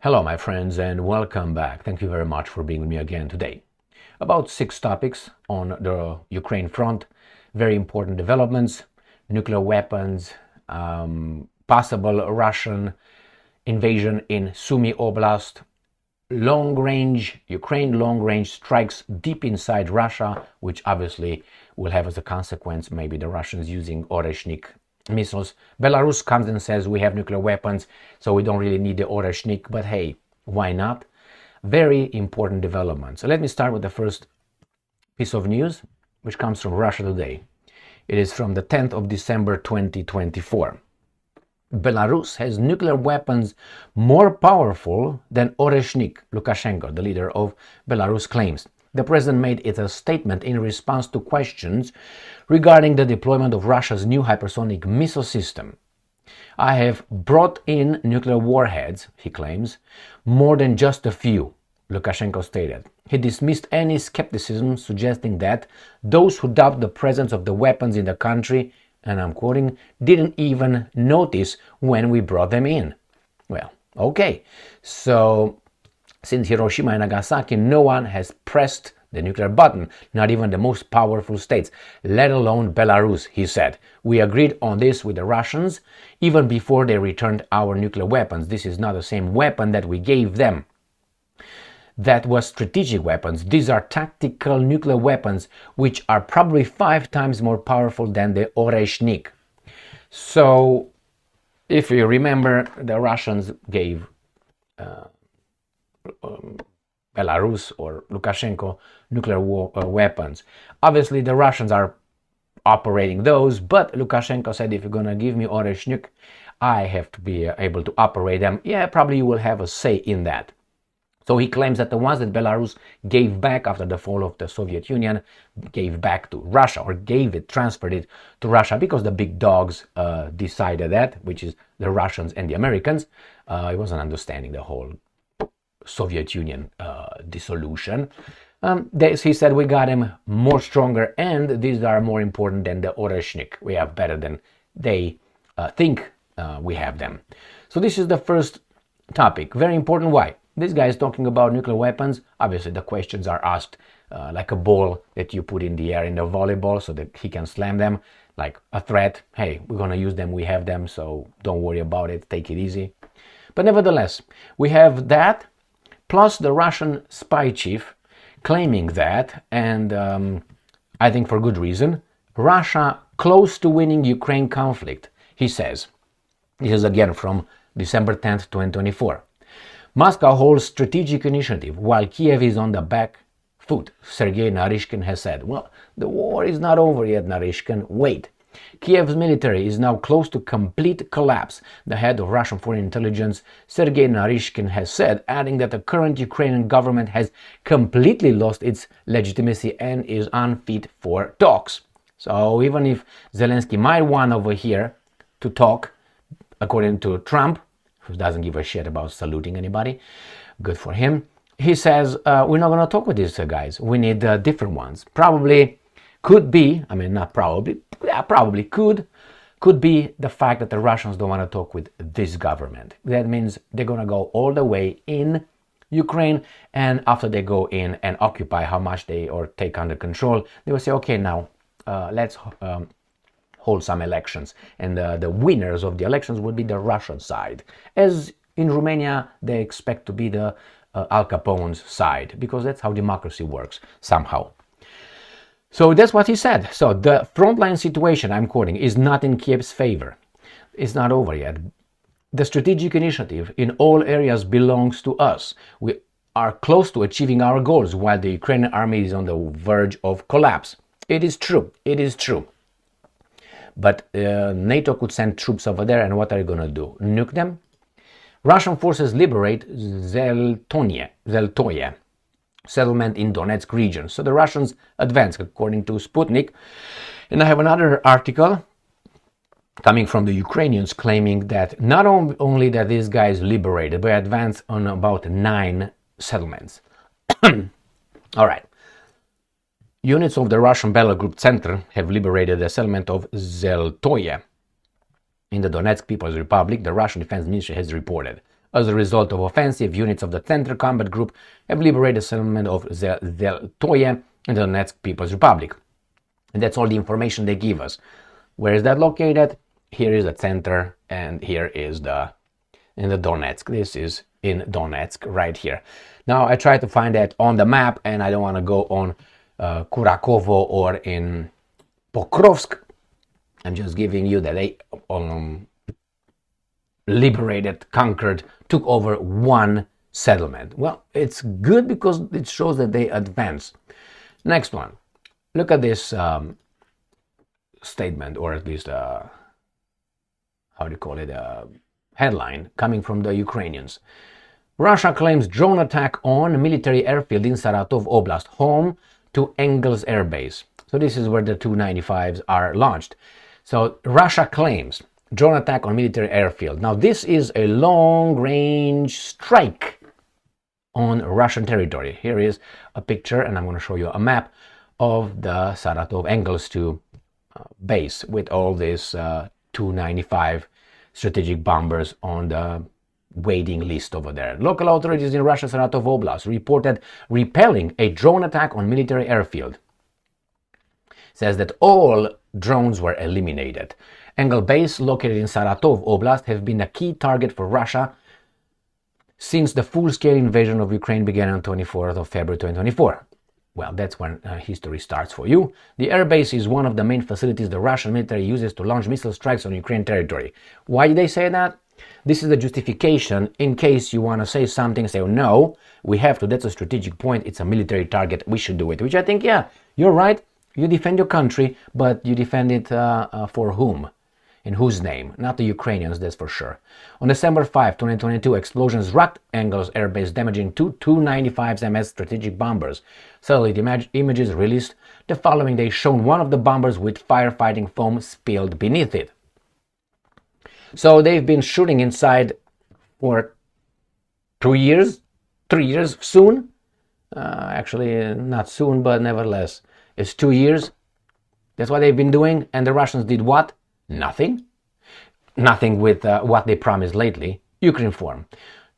Hello, my friends, and welcome back. Thank you very much for being with me again today. About 6 topics on the Ukraine front, very important developments, nuclear weapons, possible Russian invasion in Sumy Oblast, Ukraine long-range strikes deep inside Russia, which obviously will have as a consequence maybe the Russians using Oreshnik missiles. Belarus comes and says we have nuclear weapons, so we don't really need the Oreshnik, but hey, why not? Very important developments. So let me start with the first piece of news, which comes from Russia Today. It is from the 10th of December 2024. Belarus has nuclear weapons more powerful than Oreshnik, Lukashenko, the leader of Belarus, claims. The president made it a statement in response to questions regarding the deployment of Russia's new hypersonic missile system. I have brought in nuclear warheads, he claims, more than just a few, Lukashenko stated. He dismissed any skepticism suggesting that those who doubt the presence of the weapons in the country, and I'm quoting, didn't even notice when we brought them in. Well, okay, so since Hiroshima and Nagasaki, no one has pressed the nuclear button, not even the most powerful states, let alone Belarus, he said. We agreed on this with the Russians even before they returned our nuclear weapons. This is not the same weapon that we gave them. That was strategic weapons. These are tactical nuclear weapons, which are probably 5 times more powerful than the Oreshnik. So, if you remember, the Russians gave Belarus or Lukashenko nuclear weapons. Obviously, the Russians are operating those, but Lukashenko said, if you're going to give me Oreshnik, I have to be able to operate them. Yeah, probably you will have a say in that. So he claims that the ones that Belarus gave back after the fall of the Soviet Union, gave back to Russia, or transferred it to Russia, because the big dogs decided that, which is the Russians and the Americans. He wasn't understanding the whole Soviet Union dissolution. He said we got him more stronger, and these are more important than the Oreshnik. We have better than they think we have them. So this is the first topic. Very important. Why? This guy is talking about nuclear weapons. Obviously, the questions are asked like a ball that you put in the air in the volleyball so that he can slam them, like a threat. Hey, we're going to use them. We have them, so don't worry about it. Take it easy. But nevertheless, we have that, plus the Russian spy chief claiming that, and I think for good reason, Russia close to winning Ukraine conflict, he says. This is again from December 10th, 2024. Moscow holds strategic initiative while Kiev is on the back foot, Sergei Narishkin has said. Well, the war is not over yet, Narishkin. Wait. Kiev's military is now close to complete collapse, the head of Russian foreign intelligence, Sergei Narishkin, has said, adding that the current Ukrainian government has completely lost its legitimacy and is unfit for talks. So even if Zelensky might want over here to talk, according to Trump, who doesn't give a shit about saluting anybody, good for him, he says, we're not going to talk with these guys. We need different ones. Probably could be, I mean, not probably, yeah, probably could be the fact that the Russians don't want to talk with this government. That means they're going to go all the way in Ukraine, and after they go in and occupy how much they or take under control, they will say, okay, now let's hold some elections, and the winners of the elections will be the Russian side. As in Romania, they expect to be the Al Capone's side, because that's how democracy works, somehow. So that's what he said. So the frontline situation, I'm quoting, is not in Kiev's favor. It's not over yet. The strategic initiative in all areas belongs to us. We are close to achieving our goals, while the Ukrainian army is on the verge of collapse. It is true. It is true. But NATO could send troops over there, and what are you going to do? Nuke them? Russian forces liberate Zheltoye settlement in Donetsk region. So the Russians advance, according to Sputnik. And I have another article coming from the Ukrainians claiming that not only that these guys liberated, but advanced on about 9 settlements. All right. Units of the Russian Belarus Group Center have liberated the settlement of Zheltoye in the Donetsk People's Republic, the Russian Defense Ministry has reported. As a result of offensive, units of the Center Combat Group have liberated the settlement of Zheltoye in the Donetsk People's Republic. And that's all the information they give us. Where is that located? Here is the center, and here is in the Donetsk. This is in Donetsk right here. Now I try to find that on the map, and I don't want to go on Kurakovo or in Pokrovsk. I'm just giving you that they liberated, conquered, took over one settlement. Well, it's good because it shows that they advance. Next one. Look at this statement, or at least how do you call it, headline coming from the Ukrainians. Russia claims drone attack on military airfield in Saratov Oblast, home to Engels Air Base. So this is where the Tu-95s are launched. So Russia claims drone attack on military airfield. Now this is a long-range strike on Russian territory. Here is a picture, and I'm going to show you a map of the Saratov Engels 2 base with all these Tu-95 strategic bombers on the waiting list over there. Local authorities in Russia's Saratov Oblast reported repelling a drone attack on military airfield. Says that all drones were eliminated. Engels Base, located in Saratov Oblast, has been a key target for Russia since the full-scale invasion of Ukraine began on 24th of February 2024. Well, that's when history starts for you. The airbase is one of the main facilities the Russian military uses to launch missile strikes on Ukrainian territory. Why did they say that? This is the justification in case you want to say something, say, oh, no, we have to, that's a strategic point, it's a military target, we should do it. Which I think, yeah, you're right, you defend your country, but you defend it for whom? In whose name? Not the Ukrainians, that's for sure. On December 5, 2022, explosions rocked Engels Air Base, damaging two Tu-95s MS strategic bombers. Satellite images released the following day shown one of the bombers with firefighting foam spilled beneath it. So they've been shooting inside for 2 years, 3 years soon. Actually, not soon, but nevertheless, it's 2 years. That's what they've been doing. And the Russians did what? Nothing. Nothing with what they promised lately, Ukraine form.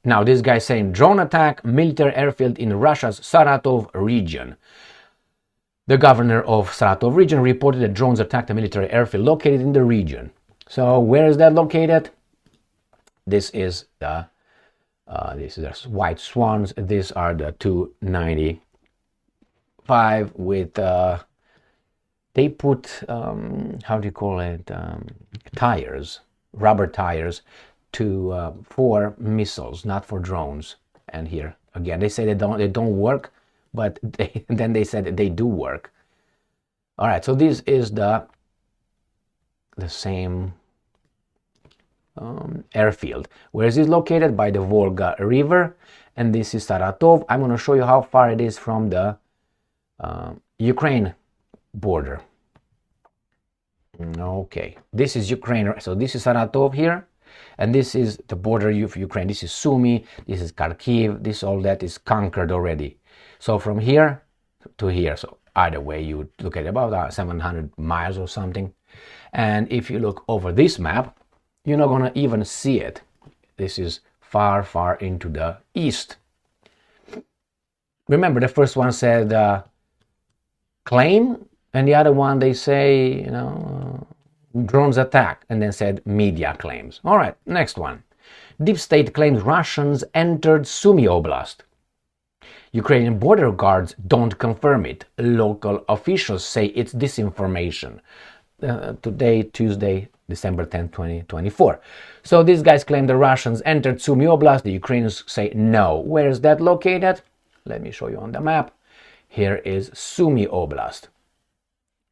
Now this guy saying drone attack, military airfield in Russia's Saratov region. The governor of Saratov region reported that drones attacked a military airfield located in the region. So where is that located? This is the White Swans. These are the Tu-95 with they put how do you call it, tires, rubber tires for missiles, not for drones. And here again they say they don't work, but then they said that they do work. All right, so this is the same airfield. Where is it located? By the Volga River, and this is Saratov. I'm going to show you how far it is from the Ukraine border. Okay, this is Ukraine. So this is Saratov here, and this is the border of Ukraine. This is Sumi, this is Kharkiv, this all that is conquered already. So from here to here, so either way you look at about 700 miles or something. And if you look over this map, you're not gonna even see it. This is far, far into the east. Remember, the first one said claim, and the other one they say, you know, drones attack, and then said media claims. All right, next one. DeepState claims Russians entered Sumy Oblast. Ukrainian border guards don't confirm it. Local officials say it's disinformation. Today, Tuesday, December 10, 2024. So these guys claim the Russians entered Sumy Oblast. The Ukrainians say no. Where is that located? Let me show you on the map. Here is Sumy Oblast,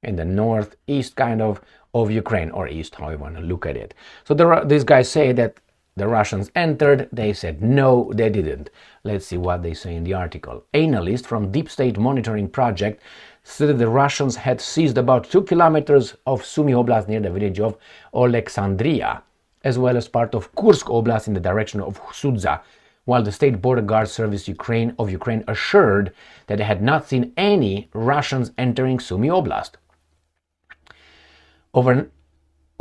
in the northeast kind of Ukraine, or east, how you want to look at it. So these guys say that the Russians entered. They said no, they didn't. Let's see what they say in the article. Analysts from DeepState monitoring project said that the Russians had seized about 2 kilometers of Sumy Oblast near the village of Alexandria, as well as part of Kursk Oblast in the direction of Sudza, while the State Border Guard Service of Ukraine assured that they had not seen any Russians entering Sumy Oblast.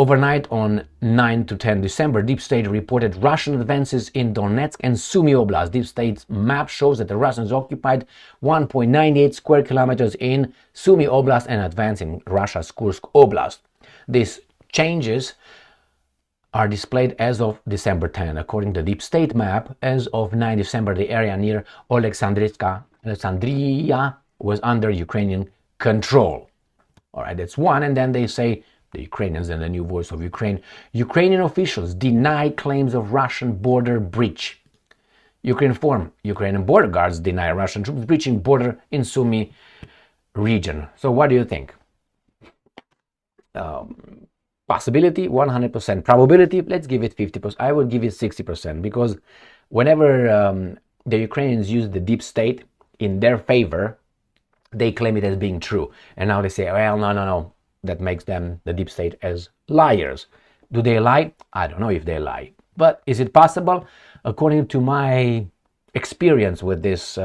Overnight on 9 to 10 December, DeepState reported Russian advances in Donetsk and Sumy Oblast. DeepState's map shows that the Russians occupied 1.98 square kilometers in Sumy Oblast and advanced in Russia's Kursk Oblast. These changes are displayed as of December 10. According to the DeepState map, as of 9 December, the area near Alexandria was under Ukrainian control. All right, that's one. And then they say, the Ukrainians and the new voice of Ukraine, Ukrainian officials deny claims of Russian border breach. Ukrainian border guards deny Russian troops breaching border in Sumy region. So what do you think? Possibility 100%, probability let's give it 50%. I would give it 60%, because whenever the Ukrainians use the deep state in their favor, they claim it as being true, and now they say, well, no, that makes them, the deep state, as liars. Do they lie? I don't know if they lie, but is it possible? According to my experience with this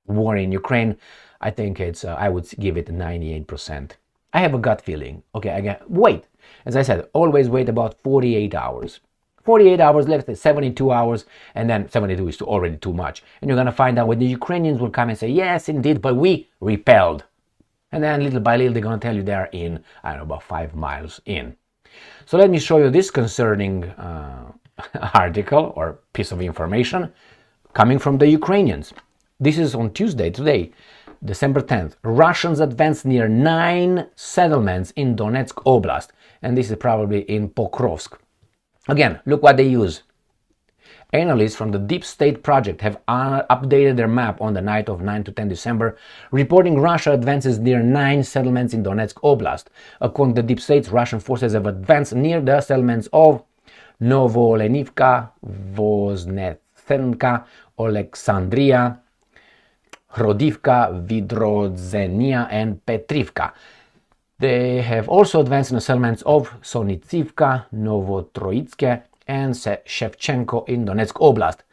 war in Ukraine, I think it's I would give it 98%. I have a gut feeling. Okay, again, wait. As I said, always wait about 48 hours. 48 hours, let's say 72 hours, and then 72 is already too much. And you're going to find out when the Ukrainians will come and say, yes, indeed, but we repelled. And then little by little, they're going to tell you they're in, I don't know, about 5 miles in. So let me show you this concerning article or piece of information coming from the Ukrainians. This is on Tuesday, today, December 10th. Russians advanced near 9 settlements in Donetsk Oblast. And this is probably in Pokrovsk. Again, look what they use. Analysts from the DeepState project have updated their map on the night of 9 to 10 December, reporting Russia advances near 9 settlements in Donetsk Oblast. According to DeepState, Russian forces have advanced near the settlements of Novolenivka, Voznetsenka, Alexandria, Hrodivka, Vidrodzenia, and Petrivka. They have also advanced in the settlements of Sonitsivka, Novotroitske, and Shevchenko in Donetsk Oblast.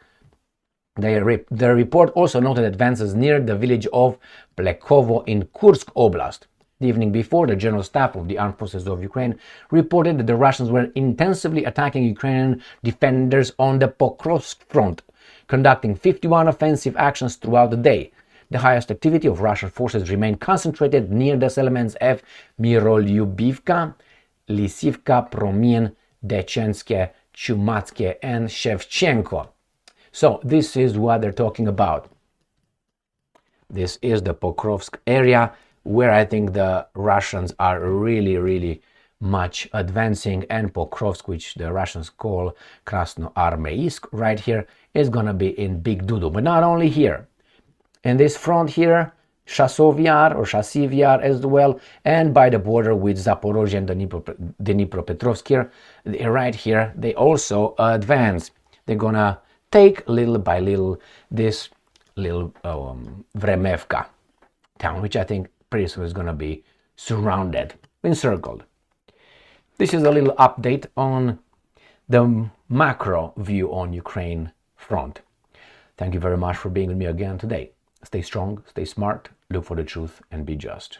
Their report also noted advances near the village of Plekovo in Kursk Oblast. The evening before, the General Staff of the Armed Forces of Ukraine reported that the Russians were intensively attacking Ukrainian defenders on the Pokrovsk front, conducting 51 offensive actions throughout the day. The highest activity of Russian forces remained concentrated near the settlements of Mirolyubivka, Lisivka, Promien, Dechenske, Chumatske, and Shevchenko. So this is what they're talking about. This is the Pokrovsk area where I think the Russians are really much advancing, and Pokrovsk, which the Russians call Krasnoarmeysk, right here, is gonna be in Big Dudu. But not only here. In this front here, Chassov-Yar or Chassiv-Yar as well, and by the border with Zaporozhye and Dnipropetrovsk here, right here, they also advance. They're gonna take little by little this little Vremevka town, which I think pretty soon is gonna be surrounded, encircled. This is a little update on the macro view on Ukraine front. Thank you very much for being with me again today. Stay strong, stay smart, look for the truth, and be just.